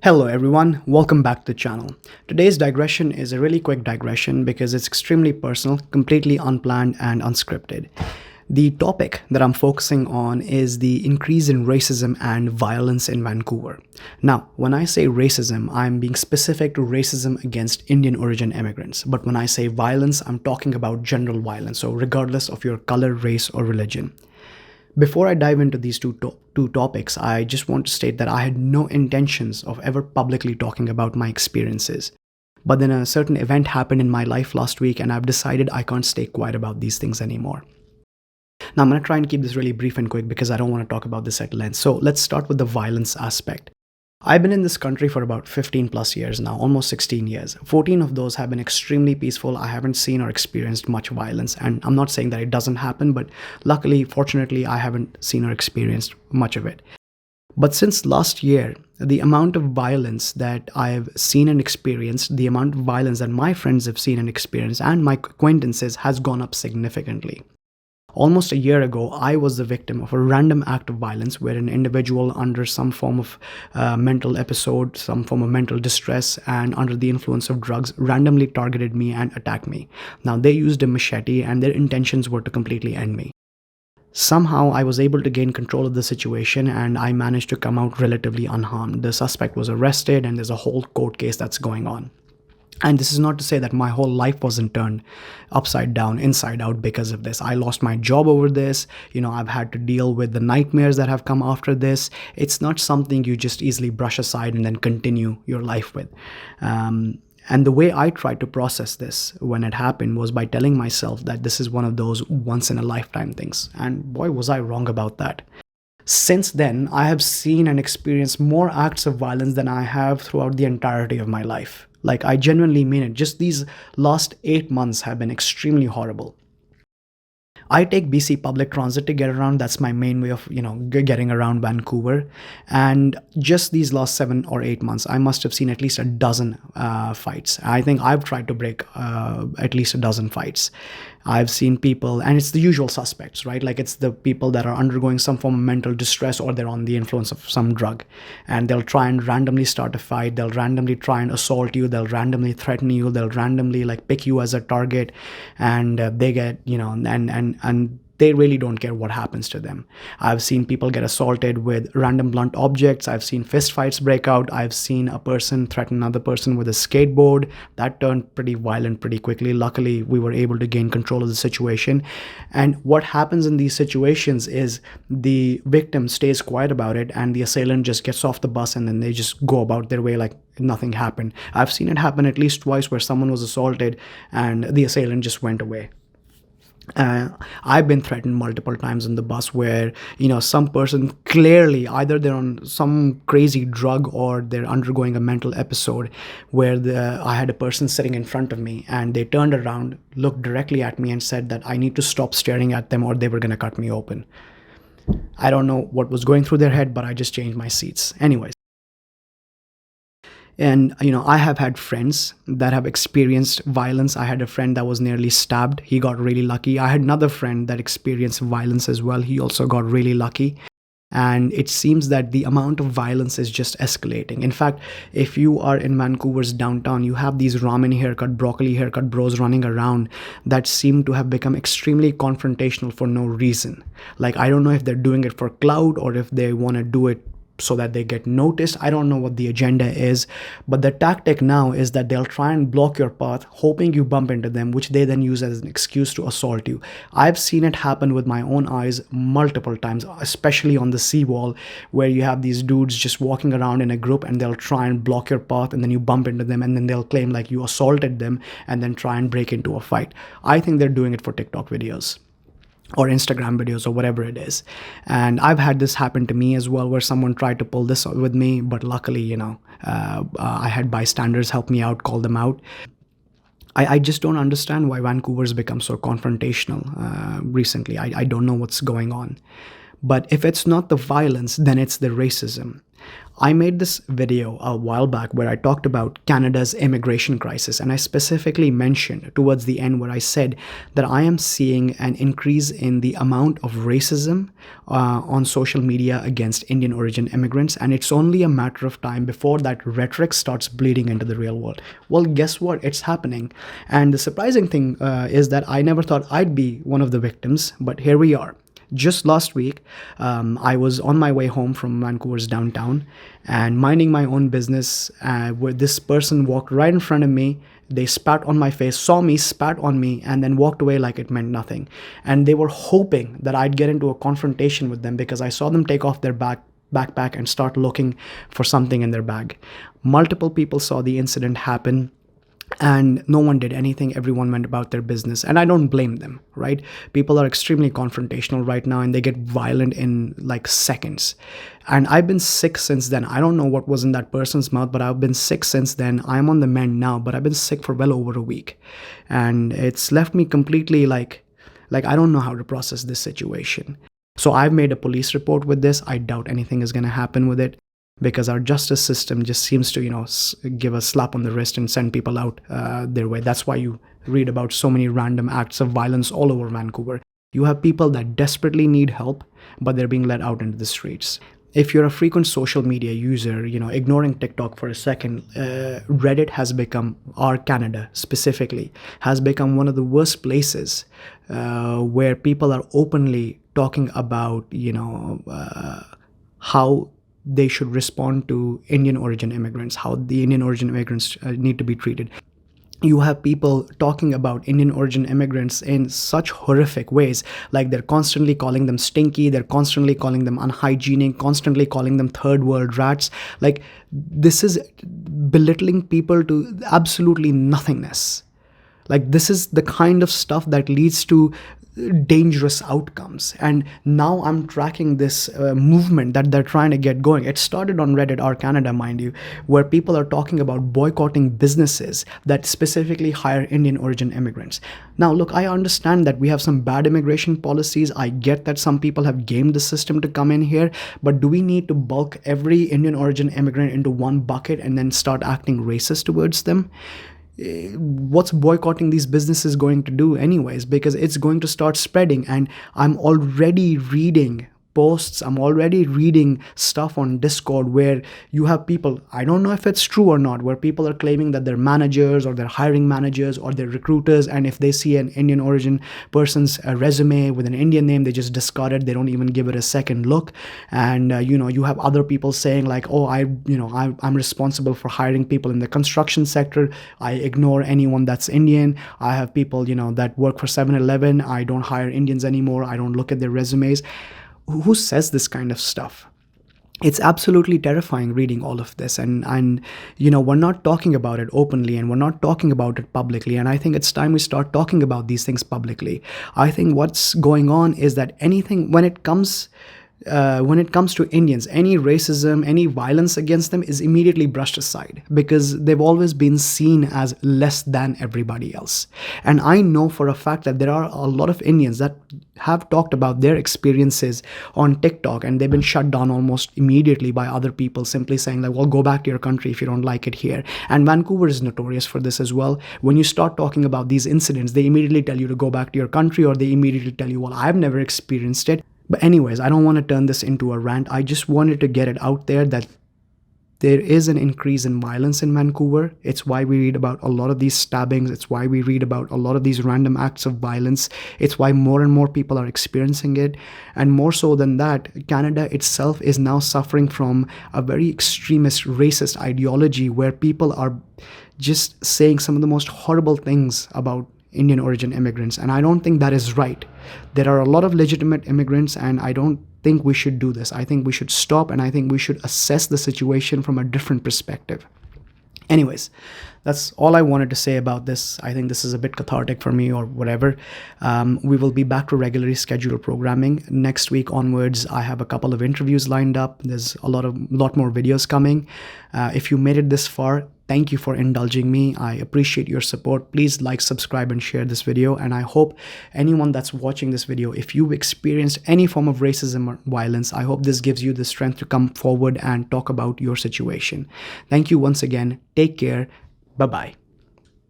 Hello everyone, welcome back to the channel. Today's digression is a really quick digression because it's extremely personal, completely unplanned and unscripted. The topic that I'm focusing on is the increase in racism and violence in Vancouver. Now, when I say racism, I'm being specific to racism against Indian origin immigrants. But when I say violence, I'm talking about general violence, so regardless of your color, race, or religion. Before I dive into these two topics, I just want to state that I had no intentions of ever publicly talking about my experiences. But then a certain event happened in my life last week, and I've decided I can't stay quiet about these things anymore. Now, I'm going to try and keep this really brief and quick because I don't want to talk about this at length. So, let's start with the violence aspect. I've been in this country for about 15 plus years now, almost 16 years. 14 of those have been extremely peaceful. I haven't seen or experienced much violence. And I'm not saying that it doesn't happen, but luckily, fortunately, I haven't seen or experienced much of it. But since last year, the amount of violence that I've seen and experienced, the amount of violence that my friends have seen and experienced, and my acquaintances has gone up significantly. Almost a year ago, I was the victim of a random act of violence where an individual under some form of mental episode, some form of mental distress, and under the influence of drugs randomly targeted me and attacked me. Now, they used a machete and their intentions were to completely end me. Somehow, I was able to gain control of the situation and I managed to come out relatively unharmed. The suspect was arrested and there's a whole court case that's going on. And this is not to say that my whole life wasn't turned upside down, inside out because of this. I lost my job over this. I've had to deal with the nightmares that have come after this. It's not something you just easily brush aside and then continue your life with. And the way I tried to process this when it happened was by telling myself that this is one of those once in a lifetime things. And boy, was I wrong about that. Since then, I have seen and experienced more acts of violence than I have throughout the entirety of my life. Like, I genuinely mean it. Just these last 8 months have been extremely horrible. I take BC public transit to get around. That's my main way of, getting around Vancouver. And just these last 7 or 8 months, I must have seen at least a dozen fights. I think I've tried to break at least a dozen fights. I've seen people, and it's the usual suspects, right? Like, it's the people that are undergoing some form of mental distress or they're on the influence of some drug. And they'll try and randomly start a fight. They'll randomly try and assault you. They'll randomly threaten you. They'll randomly pick you as a target. And they get, and they really don't care what happens to them. I've seen people get assaulted with random blunt objects. I've seen fist fights break out. I've seen a person threaten another person with a skateboard. That turned pretty violent pretty quickly. Luckily, we were able to gain control of the situation. And what happens in these situations is the victim stays quiet about it and the assailant just gets off the bus and then they just go about their way like nothing happened. I've seen it happen at least twice where someone was assaulted and the assailant just went away. I've been threatened multiple times on the bus where, some person clearly either they're on some crazy drug or they're undergoing a mental episode where I had a person sitting in front of me and they turned around, looked directly at me and said that I need to stop staring at them or they were going to cut me open. I don't know what was going through their head, but I just changed my seats. Anyways. And, I have had friends that have experienced violence. I had a friend that was nearly stabbed. He got really lucky. I had another friend that experienced violence as well. He also got really lucky. And it seems that the amount of violence is just escalating. In fact, if you are in Vancouver's downtown, you have these ramen haircut, broccoli haircut bros running around that seem to have become extremely confrontational for no reason. Like, I don't know if they're doing it for clout or if they want to do it so that they get noticed. I don't know what the agenda is, but the tactic now is that they'll try and block your path, hoping you bump into them, which they then use as an excuse to assault you. I've seen it happen with my own eyes multiple times, especially on the seawall, where you have these dudes just walking around in a group and they'll try and block your path and then you bump into them and then they'll claim like you assaulted them and then try and break into a fight. I think they're doing it for TikTok videos or Instagram videos or whatever it is. And I've had this happen to me as well, where someone tried to pull this with me, but luckily, I had bystanders help me out, call them out. I just don't understand why Vancouver's become so confrontational recently. I don't know what's going on. But if it's not the violence, then it's the racism. I made this video a while back where I talked about Canada's immigration crisis, and I specifically mentioned towards the end where I said that I am seeing an increase in the amount of racism on social media against Indian origin immigrants, and it's only a matter of time before that rhetoric starts bleeding into the real world. Well, guess what? It's happening. And the surprising thing is that I never thought I'd be one of the victims, but here we are. Just last week, I was on my way home from Vancouver's downtown and minding my own business where this person walked right in front of me. They spat on my face, saw me, spat on me, and then walked away like it meant nothing. And they were hoping that I'd get into a confrontation with them because I saw them take off their backpack and start looking for something in their bag. Multiple people saw the incident happen, and no one did anything. Everyone went about their business, and I don't blame them, right? People are extremely confrontational right now, and they get violent in like seconds. And I've been sick since then. I don't know what was in that person's mouth, but I've been sick since then. I'm on the mend now, but I've been sick for well over a week, and it's left me completely like I don't know how to process this situation. So I've made a police report with this. I doubt anything is going to happen with it, because our justice system just seems to, give a slap on the wrist and send people out their way. That's why you read about so many random acts of violence all over Vancouver. You have people that desperately need help, but they're being let out into the streets. If you're a frequent social media user, ignoring TikTok for a second, Reddit has become, or Canada specifically, has become one of the worst places where people are openly talking about, how they should respond to Indian origin immigrants, how the Indian origin immigrants need to be treated. You have people talking about Indian origin immigrants in such horrific ways, like they're constantly calling them stinky, they're constantly calling them unhygienic, constantly calling them third world rats. Like, this is belittling people to absolutely nothingness. Like, this is the kind of stuff that leads to dangerous outcomes. And now I'm tracking this movement that they're trying to get going. It started on Reddit or Canada, mind you, where people are talking about boycotting businesses that specifically hire Indian origin immigrants. Now, look, I understand that we have some bad immigration policies. I get that some people have gamed the system to come in here, but do we need to bulk every Indian origin immigrant into one bucket and then start acting racist towards them? What's boycotting these businesses going to do anyways? Because it's going to start spreading, and I'm already reading posts, I'm already reading stuff on Discord where you have people, I don't know if it's true or not, where people are claiming that they're managers or they're hiring managers or they're recruiters, and if they see an Indian origin person's resume with an Indian name, they just discard it. They don't even give it a second look. And you have other people saying like, oh, I'm responsible for hiring people in the construction sector. I ignore anyone that's Indian. I have people that work for 7-Eleven. I don't hire Indians anymore. I don't look at their resumes. Who says this kind of stuff? It's absolutely terrifying reading all of this, and we're not talking about it openly, and we're not talking about it publicly, and I think it's time we start talking about these things publicly. I think what's going on is that anything, when it comes to Indians, any racism, any violence against them is immediately brushed aside because they've always been seen as less than everybody else. And I know for a fact that there are a lot of Indians that have talked about their experiences on TikTok, and they've been shut down almost immediately by other people simply saying like, well, go back to your country if you don't like it here. And Vancouver is notorious for this as well. When you start talking about these incidents, they immediately tell you to go back to your country, or they immediately tell you, well, I've never experienced it. But anyways, I don't want to turn this into a rant. I just wanted to get it out there that there is an increase in violence in Vancouver. It's why we read about a lot of these stabbings. It's why we read about a lot of these random acts of violence. It's why more and more people are experiencing it. And more so than that, Canada itself is now suffering from a very extremist racist ideology where people are just saying some of the most horrible things about Indian origin immigrants, and I don't think that is right. There are a lot of legitimate immigrants, and I don't think we should do this. I think we should stop, and I think we should assess the situation from a different perspective. Anyways, that's all I wanted to say about this. I think this is a bit cathartic for me or whatever. We will be back to regularly scheduled programming. Next week onwards, I have a couple of interviews lined up. There's a lot more videos coming. If you made it this far, Thank you for indulging me. I appreciate your support. Please like, subscribe, and share this video. And I hope anyone that's watching this video, if you've experienced any form of racism or violence, I hope this gives you the strength to come forward and talk about your situation. Thank you once again. Take care. Bye-bye.